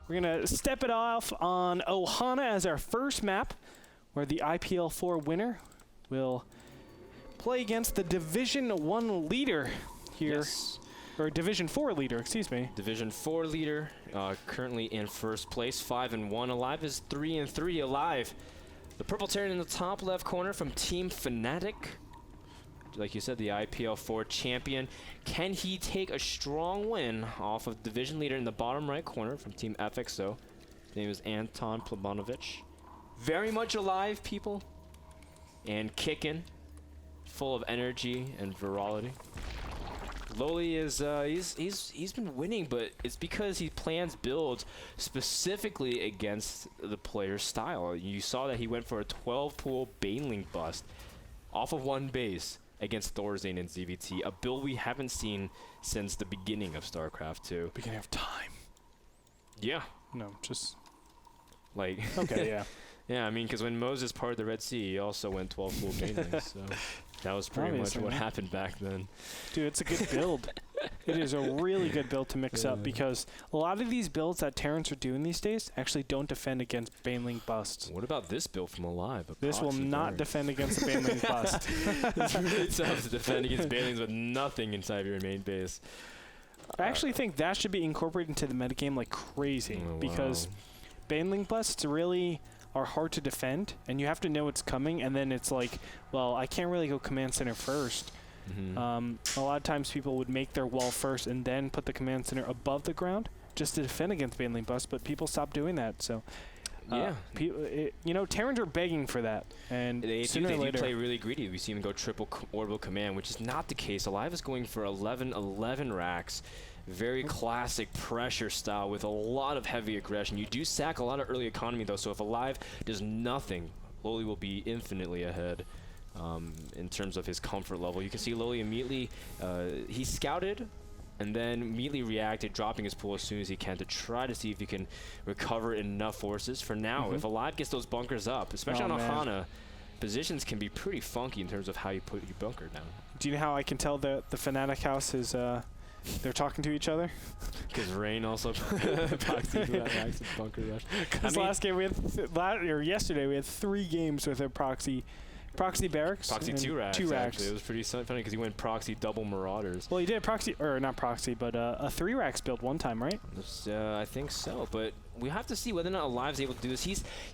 We're going to step it off on Ohana as our first map, where the IPL4 winner will play against the Division 1 leader here. Yes. Or Division 4 leader, excuse me. Division 4 leader, currently in first place, 5-1. aLive is 3-3. aLive, the purple Terran in the top left corner from Team Fnatic. Like you said, the IPL4 champion. Can he take a strong win off of division leader in the bottom right corner from Team FXO? His name is Anton Plebanovic. Very much alive, people, and kicking, full of energy and virality. Lowely is he's been winning, but it's because he plans builds specifically against the player's style. You saw that he went for a 12-pool Baneling bust off of one base against Thorzane and ZVT, a build we haven't seen since the beginning of StarCraft 2. Beginning of time. Yeah. No, just... Like... Okay, yeah. Yeah, I mean, because when Moses parted the Red Sea, he also went 12-pool Baneling, so that was pretty much what happened back then. Dude, it's a good build. It is a really good build to mix up, because a lot of these builds that Terrans are doing these days actually don't defend against Baneling busts. What about this build from aLive? This will not defend against the Baneling bust. It's really tough to defend against Banelings with nothing inside your main base. I actually think that should be incorporated into the metagame like crazy, because Baneling busts really are hard to defend, and you have to know it's coming, and then it's like, well, I can't really go command center first. A lot of times people would make their wall first and then put the command center above the ground just to defend against Baneling bust, but people stopped doing that. So yeah, you know, Terrans are begging for that, and they do play really greedy. We see them go triple orbital command, which is not the case. aLive is going for 11 racks. Very classic pressure style with a lot of heavy aggression. You do sack a lot of early economy, though, so if aLive does nothing, Lowely will be infinitely ahead in terms of his comfort level. You can see Lowely immediately, he scouted and then immediately reacted, dropping his pool as soon as he can to try to see if he can recover enough forces. For now, if aLive gets those bunkers up, especially on Ohana, positions can be pretty funky in terms of how you put your bunker down. Do you know how I can tell that the Fnatic house is... they're talking to each other? Because Rain also proxied that bunker rush. Because last game we had, yesterday we had 3 games with a proxy barracks. Proxy 2 racks. 2 racks. Actually. It was pretty funny because he went proxy double Marauders. Well, he did proxy, or not proxy, but a 3 racks build one time, right? I think so, but we have to see whether or not aLive's able to do this.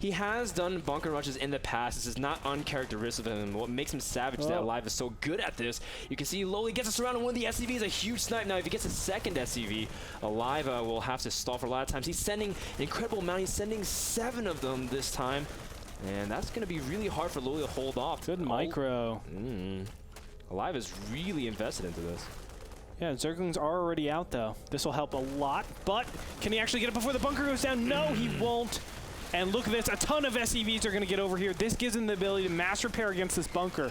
He has done bunker rushes in the past. This is not uncharacteristic of him. What makes him savage is that aLive is so good at this. You can see Lowely gets us around and one of the SCVs, a huge snipe. Now, if he gets a second SCV, aLive will have to stall for a lot of times. He's sending an incredible amount. He's sending 7 of them this time. And that's going to be really hard for Lowely to hold off. Good micro. aLive is really invested into this. Yeah, Zerglings are already out, though. This will help a lot, but can he actually get it before the bunker goes down? No, he won't. And look at this. A ton of SCVs are going to get over here. This gives him the ability to mass repair against this bunker.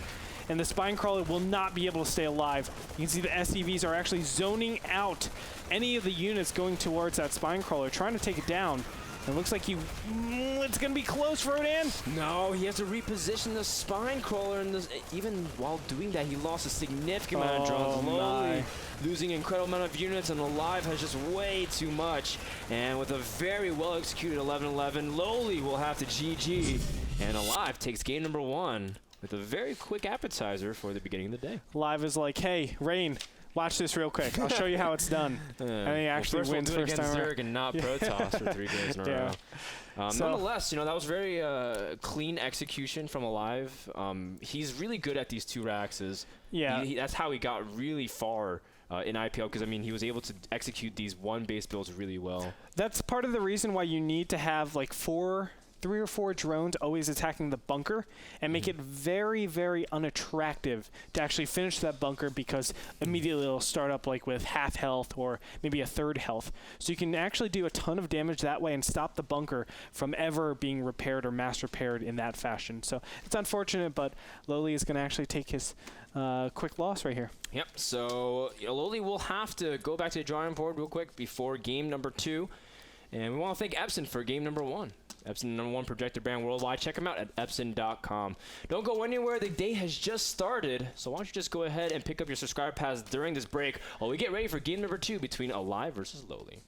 And the Spine Crawler will not be able to stay alive. You can see the SCVs are actually zoning out any of the units going towards that Spine Crawler, trying to take it down. It looks like it's going to be close, Frodan. No, he has to reposition the Spine Crawler, and even while doing that, he lost a significant amount of drones. Lowely losing an incredible amount of units, and aLive has just way too much. And with a very well-executed 11-11, Lowely will have to GG, and aLive takes game number 1 with a very quick appetizer for the beginning of the day. aLive is like, hey, Rain, watch this real quick. I'll show you how it's done. And he actually wins first time around. Zerg and not Protoss for 3 days in a row. Nonetheless, you know, that was very clean execution from aLive. He's really good at these 2 racks. Yeah. That's how he got really far in IPL, because, I mean, he was able to execute these 1 base builds really well. That's part of the reason why you need to have, like, 3 or 4 drones always attacking the bunker and make it very, very unattractive to actually finish that bunker, because immediately it'll start up like with half health or maybe a third health. So you can actually do a ton of damage that way and stop the bunker from ever being repaired or mass repaired in that fashion. So it's unfortunate, but Lowely is going to actually take his quick loss right here. Yep, so Lowely will have to go back to the drawing board real quick before game number 2. And we want to thank Epson for game number 1. Epson, #1 projector brand worldwide. Check them out at epson.com. Don't go anywhere. The day has just started, so why don't you just go ahead and pick up your subscriber pass during this break while we get ready for game number 2 between aLive versus Lowely.